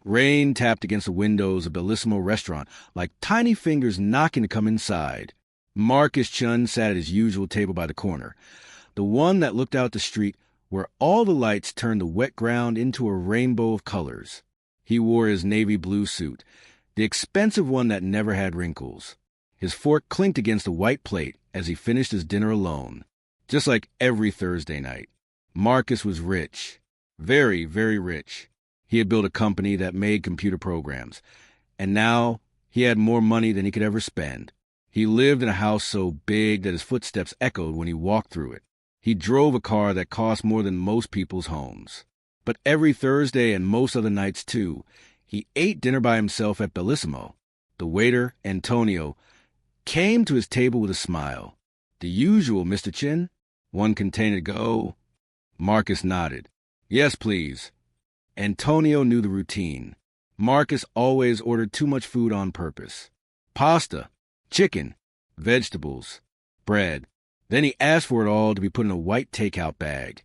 Rain tapped against the windows of Bellissimo restaurant like tiny fingers knocking to come inside. Marcus Chun sat at his usual table by the corner, the one that looked out the street where all the lights turned the wet ground into a rainbow of colors. He wore his navy blue suit, the expensive one that never had wrinkles. His fork clinked against the white plate as he finished his dinner alone. Just like every Thursday night. Marcus was rich. Very, very rich. He had built a company that made computer programs, and now he had more money than he could ever spend. He lived in a house so big that his footsteps echoed when he walked through it. He drove a car that cost more than most people's homes. But every Thursday and most other nights, too, he ate dinner by himself at Bellissimo. The waiter, Antonio, came to his table with a smile. "The usual, Mr. Chin? One container to go?" Marcus nodded. "Yes, please." Antonio knew the routine. Marcus always ordered too much food on purpose. Pasta, chicken, vegetables, bread. Then he asked for it all to be put in a white takeout bag,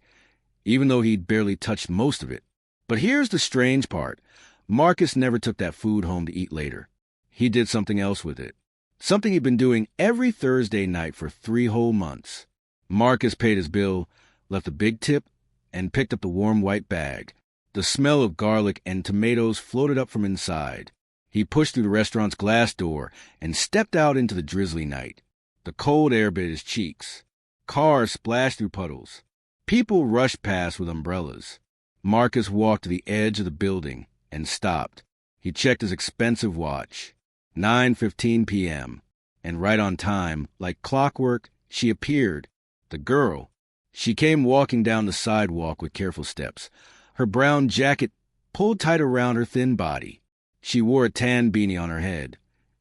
even though he'd barely touched most of it. But here's the strange part. Marcus never took that food home to eat later. He did something else with it. Something he'd been doing every Thursday night for 3 whole months. Marcus paid his bill, left a big tip, and picked up the warm white bag. The smell of garlic and tomatoes floated up from inside. He pushed through the restaurant's glass door and stepped out into the drizzly night. The cold air bit his cheeks. Cars splashed through puddles. People rushed past with umbrellas. Marcus walked to the edge of the building and stopped. He checked his expensive watch. 9:15 p.m. And right on time, like clockwork, she appeared. The girl. She came walking down the sidewalk with careful steps, her brown jacket pulled tight around her thin body. She wore a tan beanie on her head,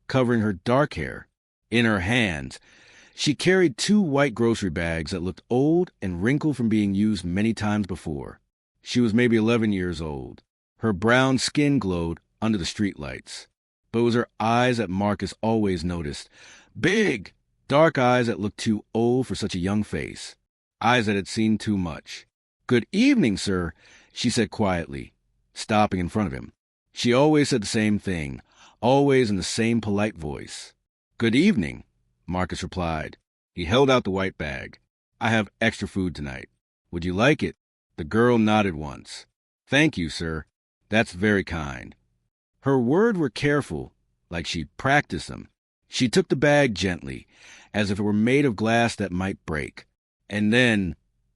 covering her dark hair. In her hands, she carried 2 white grocery bags that looked old and wrinkled from being used many times before. She was maybe 11 years old. Her brown skin glowed under the streetlights. But it was her eyes that Marcus always noticed. Big, dark eyes that looked too old for such a young face. Eyes that had seen too much. "Good evening, sir," she said quietly, stopping in front of him. She always said the same thing, always in the same polite voice. "Good evening," Marcus replied. He held out the white bag. "I have extra food tonight. Would you like it?" The girl nodded once. "Thank you, sir. That's very kind." Her words were careful, like she'd practiced them. She took the bag gently, as if it were made of glass that might break. And then,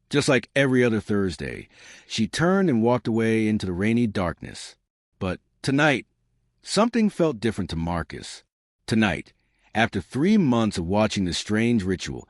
just like every other Thursday, she turned and walked away into the rainy darkness. But tonight, something felt different to Marcus. Tonight, after 3 months of watching this strange ritual,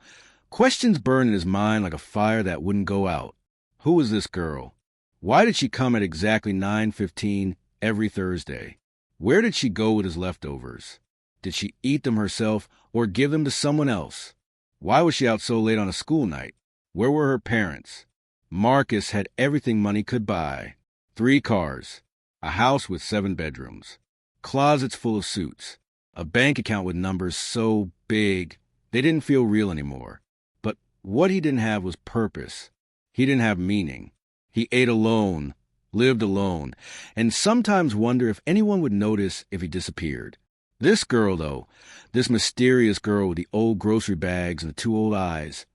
questions burned in his mind like a fire that wouldn't go out. Who was this girl? Why did she come at exactly 9:15 every Thursday? Where did she go with his leftovers? Did she eat them herself or give them to someone else? Why was she out so late on a school night? Where were her parents? Marcus had everything money could buy. 3 cars, a house with 7 bedrooms, closets full of suits, a bank account with numbers so big they didn't feel real anymore. But what he didn't have was purpose. He didn't have meaning. He ate alone, lived alone, and sometimes wondered if anyone would notice if he disappeared. This girl, though, this mysterious girl with the old grocery bags and the 2 old eyes,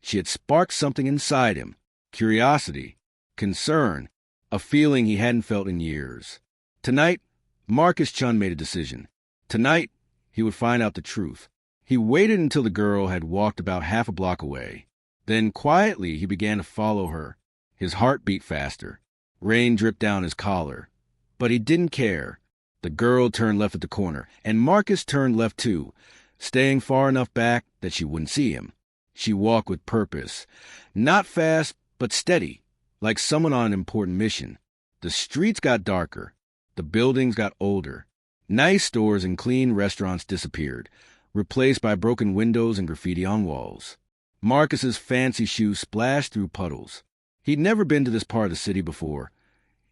she had sparked something inside him. Curiosity, concern, a feeling he hadn't felt in years. Tonight, Marcus Chun made a decision. Tonight, he would find out the truth. He waited until the girl had walked about half a block away. Then quietly he began to follow her. His heart beat faster. Rain dripped down his collar. But he didn't care. The girl turned left at the corner, and Marcus turned left too, staying far enough back that she wouldn't see him. She walked with purpose. Not fast, but steady, like someone on an important mission. The streets got darker. The buildings got older. Nice stores and clean restaurants disappeared, replaced by broken windows and graffiti on walls. Marcus's fancy shoes splashed through puddles. He'd never been to this part of the city before,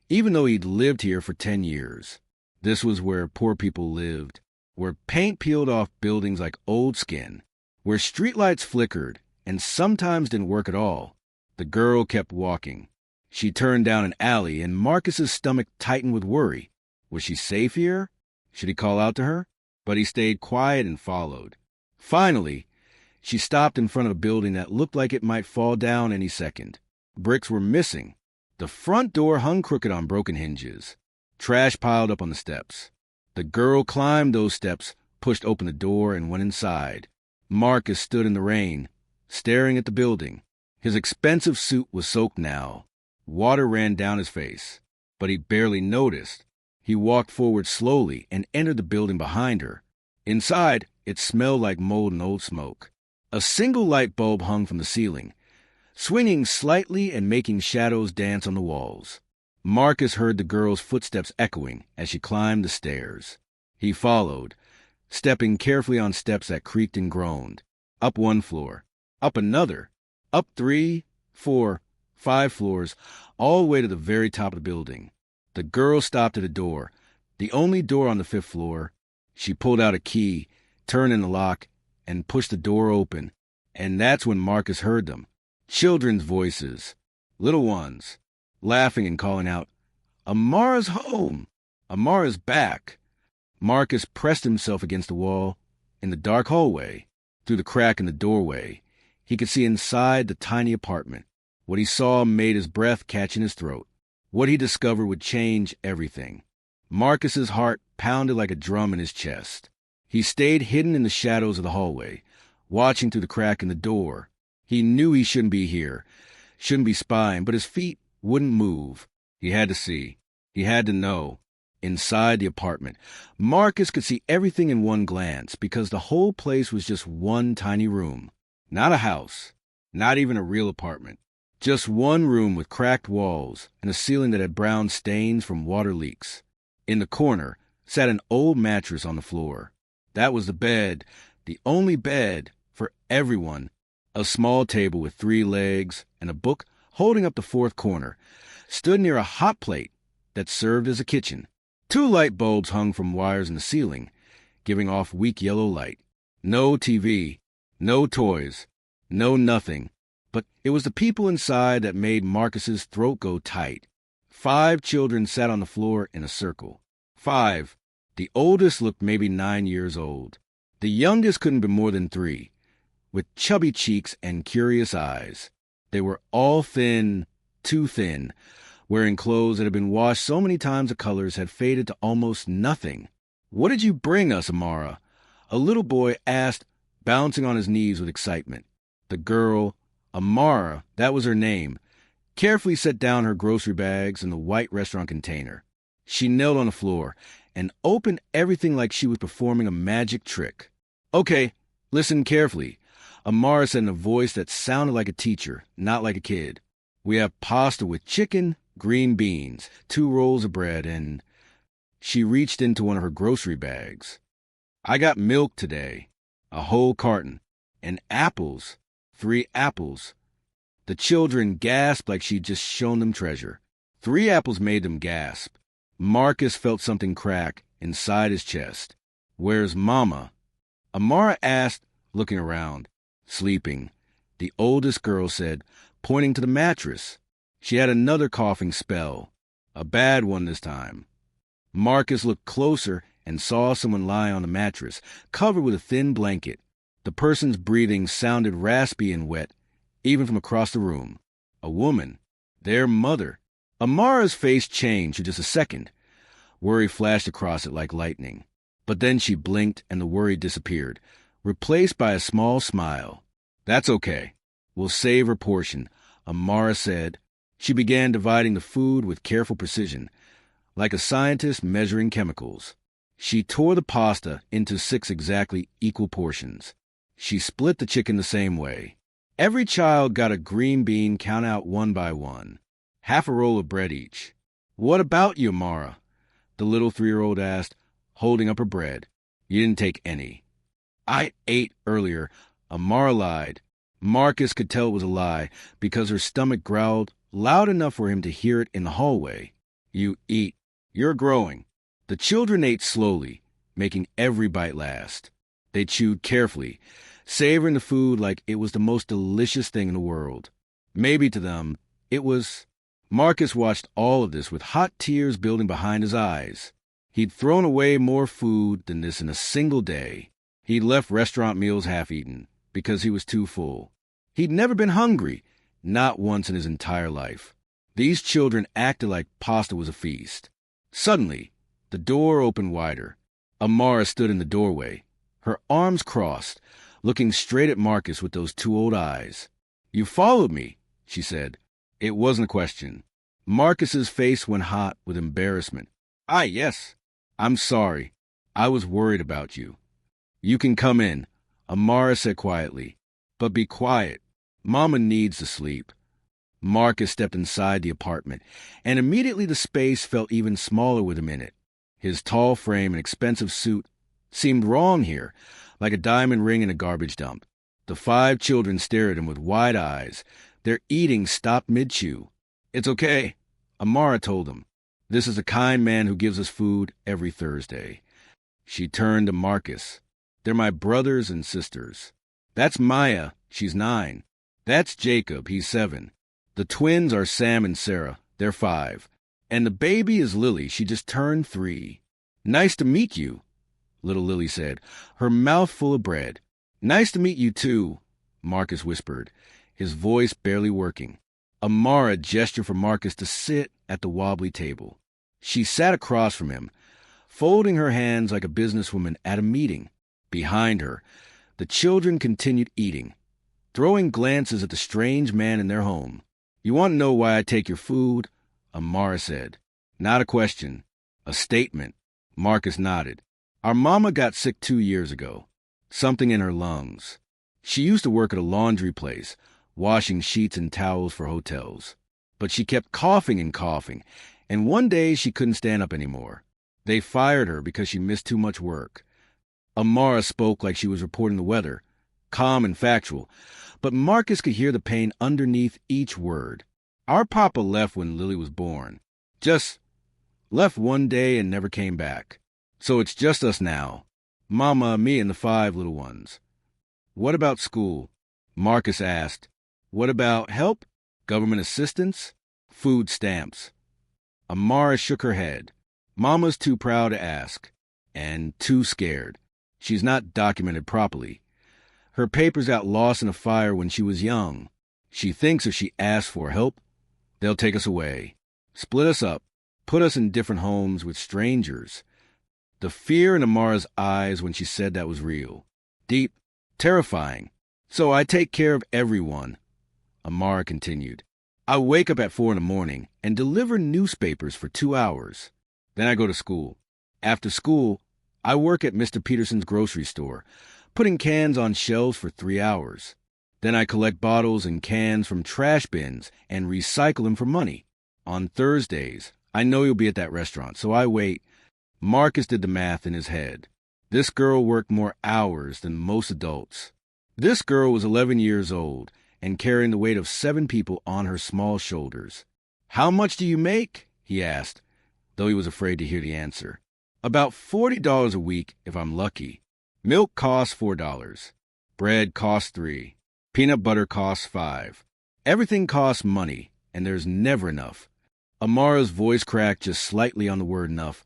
even though he'd lived here for 10 years. This was where poor people lived, where paint peeled off buildings like old skin, where streetlights flickered and sometimes didn't work at all. The girl kept walking. She turned down an alley, and Marcus's stomach tightened with worry. Was she safe here? Should he call out to her? But he stayed quiet and followed. Finally, she stopped in front of a building that looked like it might fall down any second. Bricks were missing. The front door hung crooked on broken hinges. Trash piled up on the steps. The girl climbed those steps, pushed open the door, and went inside. Marcus stood in the rain, staring at the building. His expensive suit was soaked now. Water ran down his face, but he barely noticed. He walked forward slowly and entered the building behind her. Inside, it smelled like mold and old smoke. A single light bulb hung from the ceiling, swinging slightly and making shadows dance on the walls. Marcus heard the girl's footsteps echoing as she climbed the stairs. He followed, stepping carefully on steps that creaked and groaned. Up one floor, up another, up 3, 4, 5 floors, all the way to the very top of the building. The girl stopped at a door, the only door on the 5th floor. She pulled out a key, turned in the lock, and pushed the door open. And that's when Marcus heard them. Children's voices, little ones, laughing and calling out, "Amara's home! Amara's back!" Marcus pressed himself against the wall. In the dark hallway, through the crack in the doorway, he could see inside the tiny apartment. What he saw made his breath catch in his throat. What he discovered would change everything. Marcus's heart pounded like a drum in his chest. He stayed hidden in the shadows of the hallway, watching through the crack in the door. He knew he shouldn't be here, shouldn't be spying, but his feet wouldn't move. He had to see. He had to know. Inside the apartment, Marcus could see everything in one glance because the whole place was just one tiny room. Not a house, not even a real apartment. Just one room with cracked walls and a ceiling that had brown stains from water leaks. In the corner sat an old mattress on the floor. That was the bed, the only bed for everyone. A small table with 3 legs and a book holding up the 4th corner stood near a hot plate that served as a kitchen. 2 light bulbs hung from wires in the ceiling, giving off weak yellow light. No TV, no toys, no nothing. But it was the people inside that made Marcus's throat go tight. 5 children sat on the floor in a circle. 5. The oldest looked maybe 9 years old. The youngest couldn't be more than 3, with chubby cheeks and curious eyes. They were all thin, too thin, wearing clothes that had been washed so many times the colors had faded to almost nothing. "What did you bring us, Amara?" a little boy asked, bouncing on his knees with excitement. The girl, Amara, that was her name, carefully set down her grocery bags in the white restaurant container. She knelt on the floor and opened everything like she was performing a magic trick. "Okay, listen carefully," Amara said in a voice that sounded like a teacher, not like a kid. "We have pasta with chicken, green beans, 2 rolls of bread, and..." She reached into one of her grocery bags. "I got milk today, a whole carton, and apples, 3 apples." The children gasped like she'd just shown them treasure. 3 apples made them gasp. Marcus felt something crack inside his chest. "Where's Mama?" Amara asked, looking around. "Sleeping," the oldest girl said, pointing to the mattress. She had another coughing spell, a bad one this time. Marcus looked closer and saw someone lie on the mattress, covered with a thin blanket. The person's breathing sounded raspy and wet, even from across the room. A woman. Their mother. Amara's face changed for just a second. Worry flashed across it like lightning. But then she blinked and the worry disappeared, replaced by a small smile. "That's okay. We'll save her portion," Amara said. She began dividing the food with careful precision, like a scientist measuring chemicals. She tore the pasta into 6 exactly equal portions. She split the chicken the same way. Every child got a green bean, count out 1 by 1. Half a roll of bread each. "What about you, Amara?" the little 3-year-old asked, holding up her bread. "You didn't take any." "I ate earlier," Amara lied. Marcus could tell it was a lie because her stomach growled loud enough for him to hear it in the hallway. "You eat. You're growing." The children ate slowly, making every bite last. They chewed carefully, savoring the food like it was the most delicious thing in the world. Maybe to them, it was. Marcus watched all of this with hot tears building behind his eyes. He'd thrown away more food than this in a single day. He'd left restaurant meals half-eaten because he was too full. He'd never been hungry, not once in his entire life. These children acted like pasta was a feast. Suddenly, the door opened wider. Amara stood in the doorway, her arms crossed, looking straight at Marcus with those two old eyes. "You followed me," she said. It wasn't a question. Marcus's face went hot with embarrassment. Yes. I'm sorry. I was worried about you." "You can come in," Amara said quietly. "But be quiet. Mama needs to sleep." Marcus stepped inside the apartment, and immediately the space felt even smaller with him in it. His tall frame and expensive suit seemed wrong here, like a diamond ring in a garbage dump. The 5 children stared at him with wide eyes. Their eating stopped mid-chew. "It's okay," Amara told him. "This is a kind man who gives us food every Thursday." She turned to Marcus. "They're my brothers and sisters. That's Maya, she's 9. That's Jacob, he's 7. The twins are Sam and Sarah, they're 5. And the baby is Lily, she just turned 3. "Nice to meet you," little Lily said, her mouth full of bread. "Nice to meet you too," Marcus whispered, his voice barely working. Amara gestured for Marcus to sit at the wobbly table. She sat across from him, folding her hands like a businesswoman at a meeting. Behind her, the children continued eating, throwing glances at the strange man in their home. "You want to know why I take your food?" Amara said. "Not a question, a statement." Marcus nodded. "Our mama got sick 2 years ago. Something in her lungs. She used to work at a laundry place, washing sheets and towels for hotels. But she kept coughing, and one day she couldn't stand up anymore. They fired her because she missed too much work." Amara spoke like she was reporting the weather, calm and factual, but Marcus could hear the pain underneath each word. "Our papa left when Lily was born. Just left one day and never came back. So it's just us now. Mama, me, and the 5 little ones." "What about school?" Marcus asked. "What about help? Government assistance? Food stamps?" Amara shook her head. "Mama's too proud to ask, and too scared. She's not documented properly. Her papers got lost in a fire when she was young. She thinks if she asks for help, they'll take us away, split us up, put us in different homes with strangers." The fear in Amara's eyes when she said that was real. Deep, terrifying. "So I take care of everyone," Amara continued. "I wake up at 4 in the morning and deliver newspapers for 2 hours. Then I go to school. After school, I work at Mr. Peterson's grocery store, putting cans on shelves for 3 hours. Then I collect bottles and cans from trash bins and recycle them for money. On Thursdays, I know you'll be at that restaurant, so I wait." Marcus did the math in his head. This girl worked more hours than most adults. This girl was 11 years old and carrying the weight of 7 people on her small shoulders. "How much do you make?" he asked, though he was afraid to hear the answer. "About $40 a week if I'm lucky. Milk costs $4. Bread costs $3. Peanut butter costs $5. Everything costs money, and there's never enough." Amara's voice cracked just slightly on the word enough,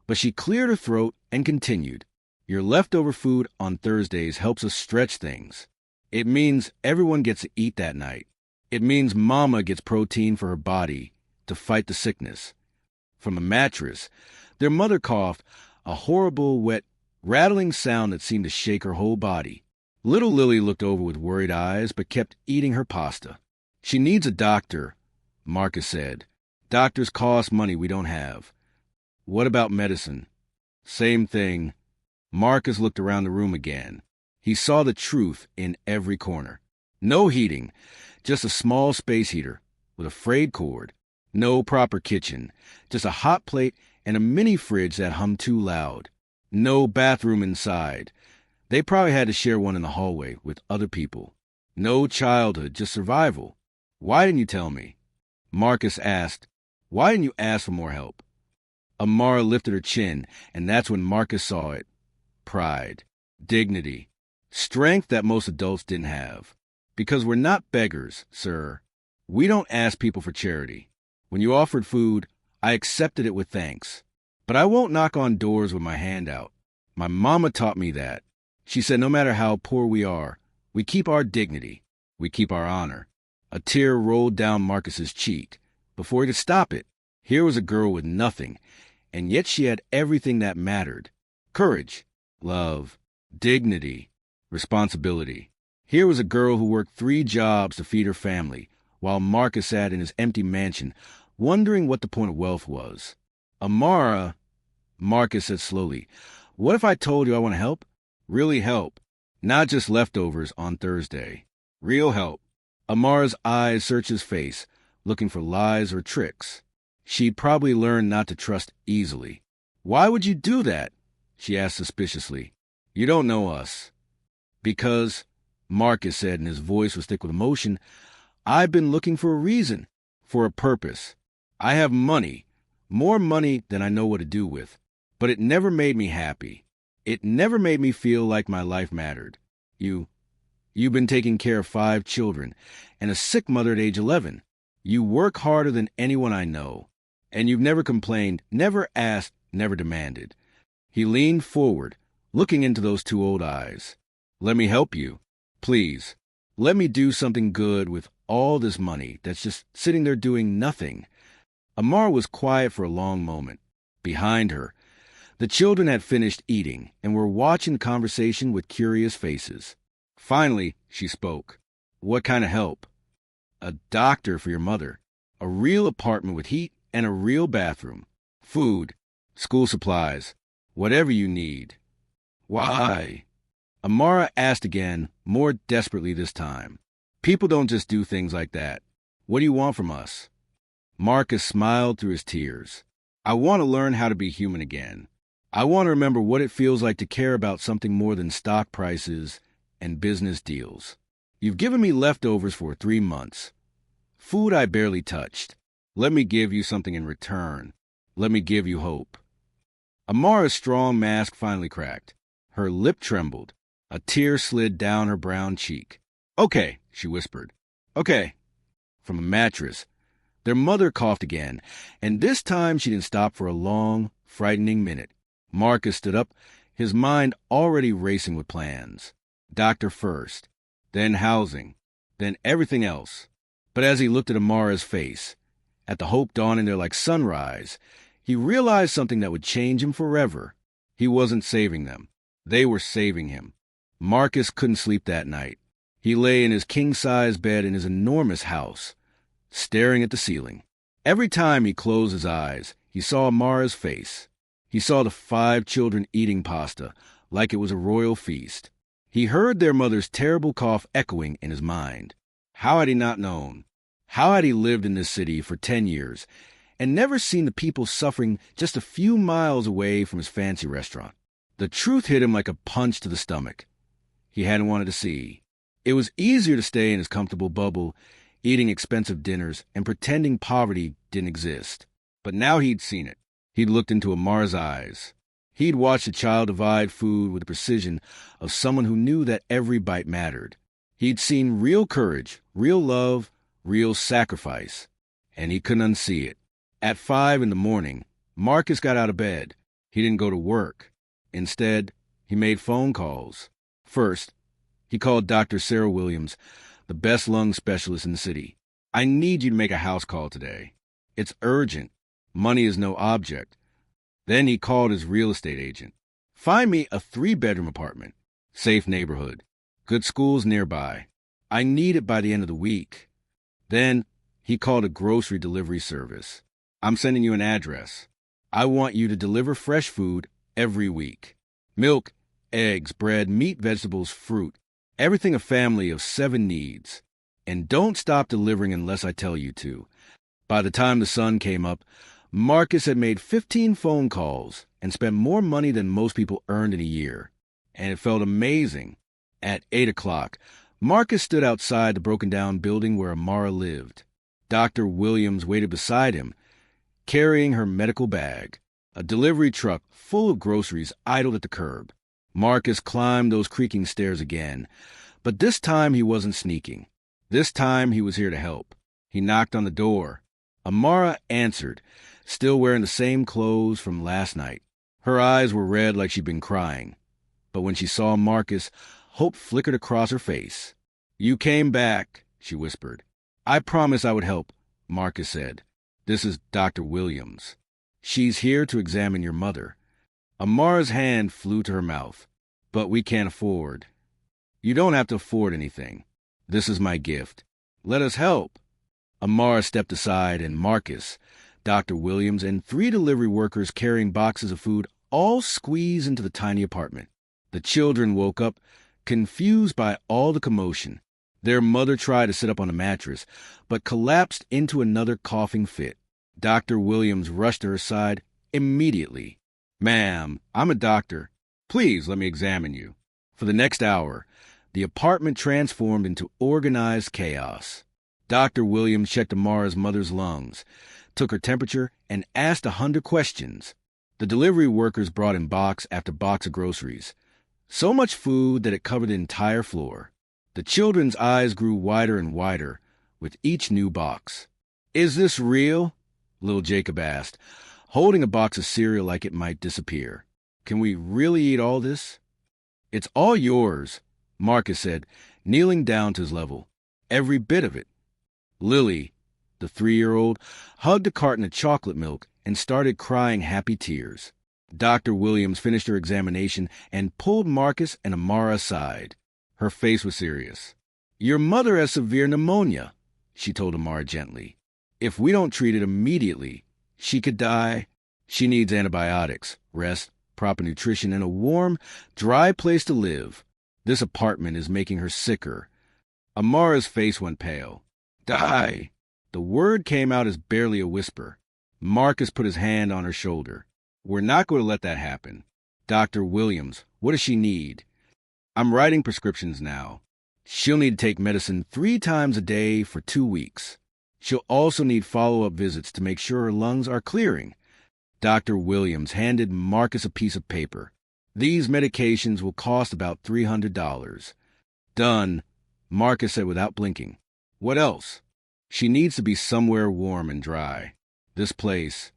but she cleared her throat and continued. "Your leftover food on Thursdays helps us stretch things. It means everyone gets to eat that night. It means Mama gets protein for her body to fight the sickness. From a mattress, their mother coughed, a horrible, wet, rattling sound that seemed to shake her whole body. Little Lily looked over with worried eyes, but kept eating her pasta. "She needs a doctor," Marcus said. "Doctors cost money we don't have." "What about medicine?" "Same thing." Marcus looked around the room again. He saw the truth in every corner. No heating, just a small space heater with a frayed cord. No proper kitchen, just a hot plate and a mini fridge that hummed too loud. No bathroom inside. They probably had to share one in the hallway with other people. No childhood, just survival. "Why didn't you tell me?" Marcus asked. "Why didn't you ask for more help?" Amara lifted her chin, and that's when Marcus saw it. Pride, dignity, strength that most adults didn't have. "Because we're not beggars, sir. We don't ask people for charity. When you offered food, I accepted it with thanks. But I won't knock on doors with my hand out. My mama taught me that. She said no matter how poor we are, we keep our dignity. We keep our honor. A tear rolled down Marcus's cheek. Before he could stop it, here was a girl with nothing, and yet she had everything that mattered. Courage, love, dignity, responsibility. Here was a girl who worked 3 jobs to feed her family, while Marcus sat in his empty mansion, wondering what the point of wealth was. Amara, Marcus said slowly, what if I told you I want to help? Really help. Not just leftovers on Thursday. Real help. Amara's eyes searched his face, looking for lies or tricks. She'd probably learned not to trust easily. Why would you do that? She asked suspiciously. You don't know us. Because, Marcus said, and his voice was thick with emotion, I've been looking for a reason, for a purpose. I have money, more money than I know what to do with, but it never made me happy. It never made me feel like my life mattered. You've been taking care of 5 children and a sick mother at age 11. You work harder than anyone I know, and you've never complained, never asked, never demanded. He leaned forward, looking into those 2 old eyes. Let me help you. Please, let me do something good with all this money that's just sitting there doing nothing. Amara was quiet for a long moment. Behind her, the children had finished eating and were watching the conversation with curious faces. Finally, she spoke. What kind of help? A doctor for your mother. A real apartment with heat and a real bathroom. Food, school supplies, whatever you need. Why? Amara asked again, more desperately this time. People don't just do things like that. What do you want from us? Marcus smiled through his tears. I want to learn how to be human again. I want to remember what it feels like to care about something more than stock prices and business deals. You've given me leftovers for 3 months. Food I barely touched. Let me give you something in return. Let me give you hope. Amara's strong mask finally cracked. Her lip trembled. A tear slid down her brown cheek. Okay, she whispered. Okay. From a mattress. Their mother coughed again, and this time she didn't stop for a long, frightening minute. Marcus stood up, his mind already racing with plans. Doctor first, then housing, then everything else. But as he looked at Amara's face, at the hope dawning there like sunrise, he realized something that would change him forever. He wasn't saving them. They were saving him. Marcus couldn't sleep that night. He lay in his king-size bed in his enormous house, staring at the ceiling. Every time he closed his eyes, he saw Amara's face. He saw the 5 children eating pasta like it was a royal feast. He heard their mother's terrible cough echoing in his mind. How had he not known? How had he lived in this city for 10 years and never seen the people suffering just a few miles away from his fancy restaurant? The truth hit him like a punch to the stomach. He hadn't wanted to see. It was easier to stay in his comfortable bubble, eating expensive dinners and pretending poverty didn't exist. But now he'd seen it. He'd looked into Amar's eyes. He'd watched a child divide food with the precision of someone who knew that every bite mattered. He'd seen real courage, real love, real sacrifice, and he couldn't unsee it. At 5 a.m, Marcus got out of bed. He didn't go to work. Instead, he made phone calls. First, he called Dr. Sarah Williams, the best lung specialist in the city. I need you to make a house call today. It's urgent. Money is no object. Then he called his real estate agent. Find me a 3-bedroom apartment. Safe neighborhood. Good schools nearby. I need it by the end of the week. Then he called a grocery delivery service. I'm sending you an address. I want you to deliver fresh food every week. Milk, eggs, bread, meat, vegetables, fruit. Everything a family of 7 needs. And don't stop delivering unless I tell you to. By the time the sun came up, Marcus had made 15 phone calls and spent more money than most people earned in a year. And it felt amazing. At 8 o'clock, Marcus stood outside the broken-down building where Amara lived. Dr. Williams waited beside him, carrying her medical bag. A delivery truck full of groceries idled at the curb. Marcus climbed those creaking stairs again, but this time he wasn't sneaking. This time he was here to help. He knocked on the door. Amara answered, still wearing the same clothes from last night. Her eyes were red like she'd been crying. But when she saw Marcus, hope flickered across her face. "You came back," she whispered. "I promised I would help," Marcus said. "This is Dr. Williams. She's here to examine your mother." Amara's hand flew to her mouth. "But we can't afford." "You don't have to afford anything. This is my gift. Let us help." Amara stepped aside, and Marcus, Dr. Williams, and 3 delivery workers carrying boxes of food all squeezed into the tiny apartment. The children woke up, confused by all the commotion. Their mother tried to sit up on a mattress, but collapsed into another coughing fit. Dr. Williams rushed to her side immediately. "Ma'am, I'm a doctor. Please let me examine you." For the next hour, the apartment transformed into organized chaos. Dr. Williams checked Amara's mother's lungs, took her temperature, and asked 100 questions. The delivery workers brought in box after box of groceries. So much food that it covered the entire floor. The children's eyes grew wider and wider with each new box. "Is this real?" little Jacob asked, holding a box of cereal like it might disappear. "Can we really eat all this?" "It's all yours," Marcus said, kneeling down to his level. "Every bit of it." Lily, the 3-year-old, hugged a carton of chocolate milk and started crying happy tears. Dr. Williams finished her examination and pulled Marcus and Amara aside. Her face was serious. "Your mother has severe pneumonia," she told Amara gently. "If we don't treat it immediately, she could die. She needs antibiotics, rest, proper nutrition, and a warm, dry place to live. This apartment is making her sicker." Amara's face went pale. "Die!" The word came out as barely a whisper. Marcus put his hand on her shoulder. "We're not going to let that happen. Dr. Williams, what does she need?" "I'm writing prescriptions now. She'll need to take medicine 3 times a day for 2 weeks. She'll also need follow-up visits to make sure her lungs are clearing." Dr. Williams handed Marcus a piece of paper. "These medications will cost about $300. "Done," Marcus said without blinking. "What else?" "She needs to be somewhere warm and dry. This place."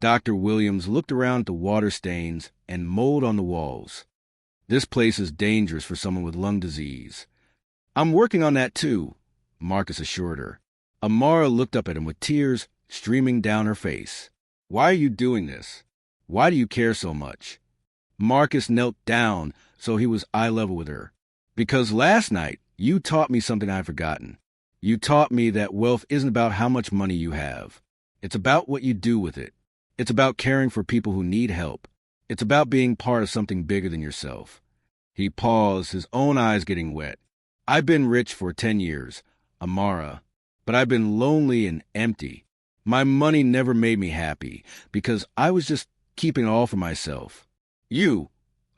Dr. Williams looked around at the water stains and mold on the walls. "This place is dangerous for someone with lung disease." "I'm working on that too," Marcus assured her. Amara looked up at him with tears streaming down her face. "Why are you doing this? Why do you care so much?" Marcus knelt down so he was eye level with her. "Because last night you taught me something I've forgotten. You taught me that wealth isn't about how much money you have. It's about what you do with it. It's about caring for people who need help. It's about being part of something bigger than yourself." He paused, his own eyes getting wet. "I've been rich for 10 years, Amara, but I've been lonely and empty. My money never made me happy because I was just keeping it all for myself. You,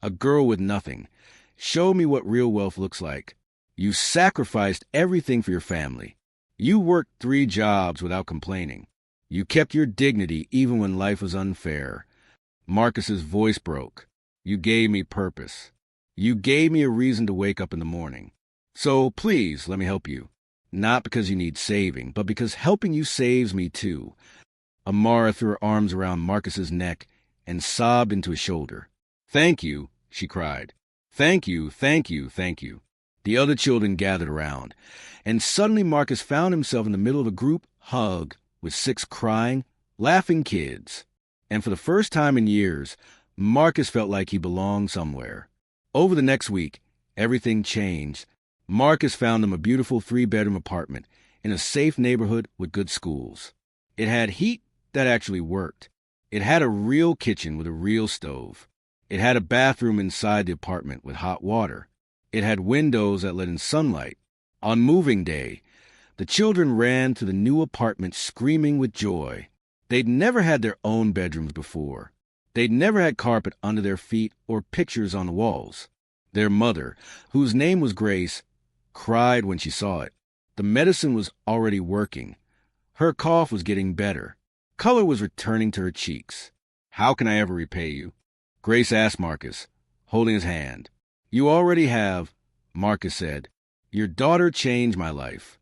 a girl with nothing, showed me what real wealth looks like. You sacrificed everything for your family. You worked 3 jobs without complaining. You kept your dignity even when life was unfair." Marcus's voice broke. "You gave me purpose. You gave me a reason to wake up in the morning. So please let me help you. Not because you need saving, but because helping you saves me too." Amara threw her arms around Marcus's neck and sobbed into his shoulder. "Thank you," she cried. "Thank you, thank you, thank you." The other children gathered around, and suddenly Marcus found himself in the middle of a group hug with 6 crying, laughing kids. And for the first time in years, Marcus felt like he belonged somewhere. Over the next week, everything changed. Marcus found him a beautiful 3-bedroom apartment in a safe neighborhood with good schools. It had heat that actually worked. It had a real kitchen with a real stove. It had a bathroom inside the apartment with hot water. It had windows that let in sunlight. On moving day, the children ran to the new apartment screaming with joy. They'd never had their own bedrooms before. They'd never had carpet under their feet or pictures on the walls. Their mother, whose name was Grace, cried when she saw it. The medicine was already working. Her cough was getting better. Color was returning to her cheeks. "How can I ever repay you?" Grace asked Marcus, holding his hand. "You already have," Marcus said. "Your daughter changed my life."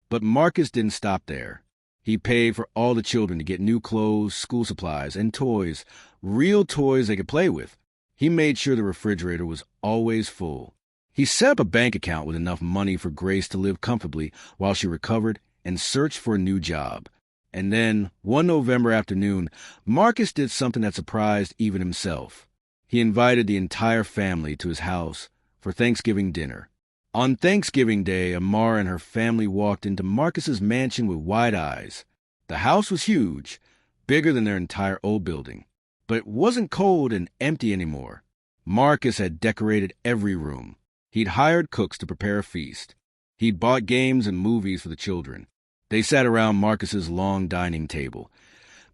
But Marcus didn't stop there. He paid for all the children to get new clothes, school supplies, and toys, real toys they could play with. He made sure the refrigerator was always full. He set up a bank account with enough money for Grace to live comfortably while she recovered and searched for a new job. And then, one November afternoon, Marcus did something that surprised even himself. He invited the entire family to his house for Thanksgiving dinner. On Thanksgiving Day, Amara and her family walked into Marcus's mansion with wide eyes. The house was huge, bigger than their entire old building. But it wasn't cold and empty anymore. Marcus had decorated every room. He'd hired cooks to prepare a feast. He'd bought games and movies for the children. They sat around Marcus's long dining table,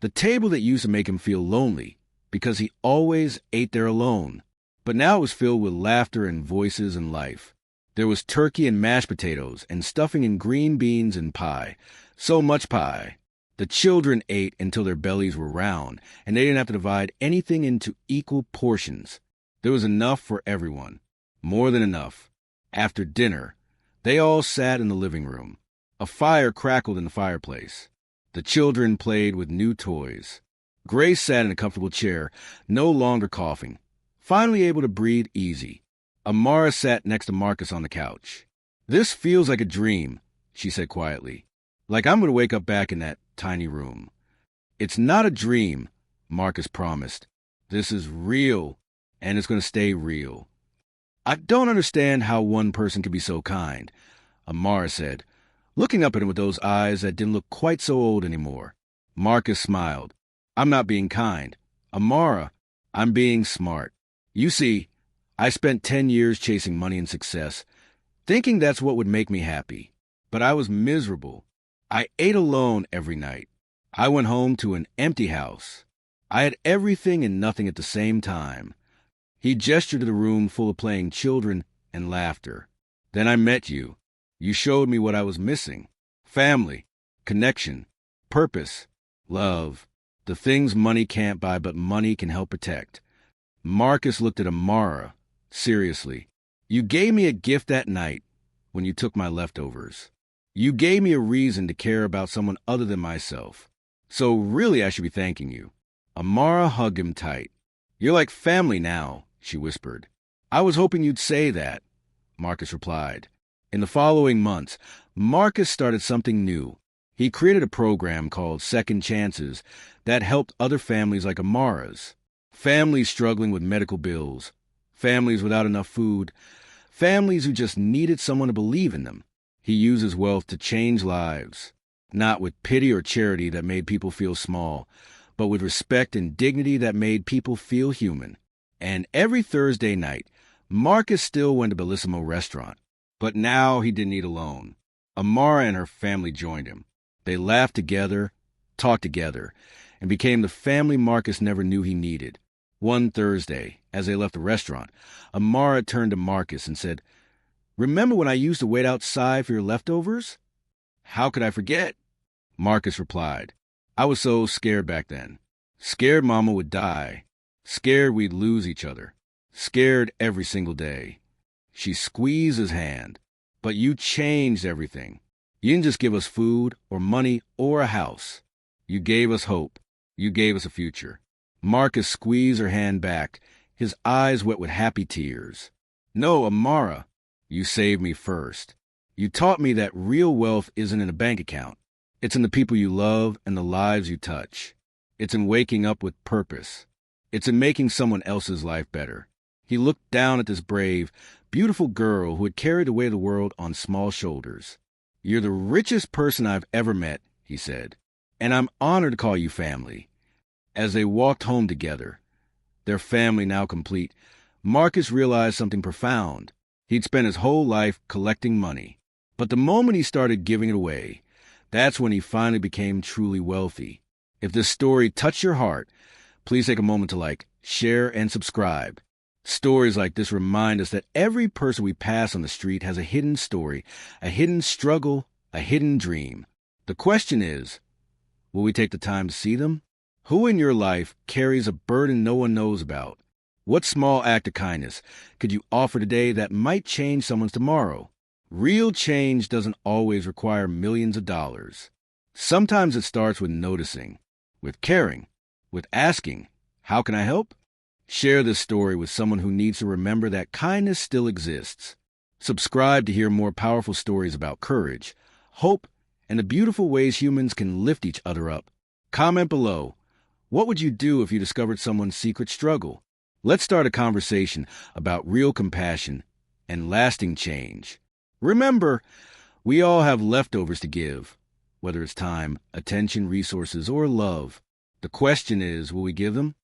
the table that used to make him feel lonely because he always ate there alone. But now it was filled with laughter and voices and life. There was turkey and mashed potatoes and stuffing and green beans and pie. So much pie. The children ate until their bellies were round, and they didn't have to divide anything into equal portions. There was enough for everyone. More than enough. After dinner, they all sat in the living room. A fire crackled in the fireplace. The children played with new toys. Grace sat in a comfortable chair, no longer coughing, finally able to breathe easy. Amara sat next to Marcus on the couch. "This feels like a dream," she said quietly. "Like I'm going to wake up back in that tiny room." "It's not a dream," Marcus promised. "This is real, and it's going to stay real." "I don't understand how one person can be so kind," Amara said, looking up at him with those eyes that didn't look quite so old anymore. Marcus smiled. "I'm not being kind. Amara, I'm being smart. You see, I spent 10 years chasing money and success, thinking that's what would make me happy. But I was miserable. I ate alone every night. I went home to an empty house. I had everything and nothing at the same time." He gestured to the room full of playing children and laughter. "Then I met you. You showed me what I was missing. Family, connection, purpose, love. The things money can't buy, but money can help protect." Marcus looked at Amara. "Seriously, you gave me a gift that night when you took my leftovers. You gave me a reason to care about someone other than myself. So really I should be thanking you." Amara hugged him tight. "You're like family now," she whispered. "I was hoping you'd say that," Marcus replied. In the following months, Marcus started something new. He created a program called Second Chances that helped other families like Amara's. Families struggling with medical bills, families without enough food, families who just needed someone to believe in them. He used his wealth to change lives, not with pity or charity that made people feel small, but with respect and dignity that made people feel human. And every Thursday night, Marcus still went to Bellissimo Restaurant. But now he didn't eat alone. Amara and her family joined him. They laughed together, talked together, and became the family Marcus never knew he needed. One Thursday, as they left the restaurant, Amara turned to Marcus and said, "Remember when I used to wait outside for your leftovers?" "How could I forget?" Marcus replied. "I was so scared back then. Scared Mama would die. Scared we'd lose each other. Scared every single day." She squeezed his hand. "But you changed everything. You didn't just give us food or money or a house. You gave us hope. You gave us a future." Marcus squeezed her hand back, his eyes wet with happy tears. "No, Amara, you saved me first. You taught me that real wealth isn't in a bank account. It's in the people you love and the lives you touch. It's in waking up with purpose. It's in making someone else's life better." He looked down at this brave, beautiful girl who had carried the weight of the world on small shoulders. "You're the richest person I've ever met," he said, "and I'm honored to call you family." As they walked home together, their family now complete, Marcus realized something profound. He'd spent his whole life collecting money. But the moment he started giving it away, that's when he finally became truly wealthy. If this story touched your heart, please take a moment to like, share, and subscribe. Stories like this remind us that every person we pass on the street has a hidden story, a hidden struggle, a hidden dream. The question is, will we take the time to see them? Who in your life carries a burden no one knows about? What small act of kindness could you offer today that might change someone's tomorrow? Real change doesn't always require millions of dollars. Sometimes it starts with noticing, with caring, with asking, "How can I help?" Share this story with someone who needs to remember that kindness still exists. Subscribe to hear more powerful stories about courage, hope, and the beautiful ways humans can lift each other up. Comment below. What would you do if you discovered someone's secret struggle? Let's start a conversation about real compassion and lasting change. Remember, we all have leftovers to give, whether it's time, attention, resources, or love. The question is, will we give them?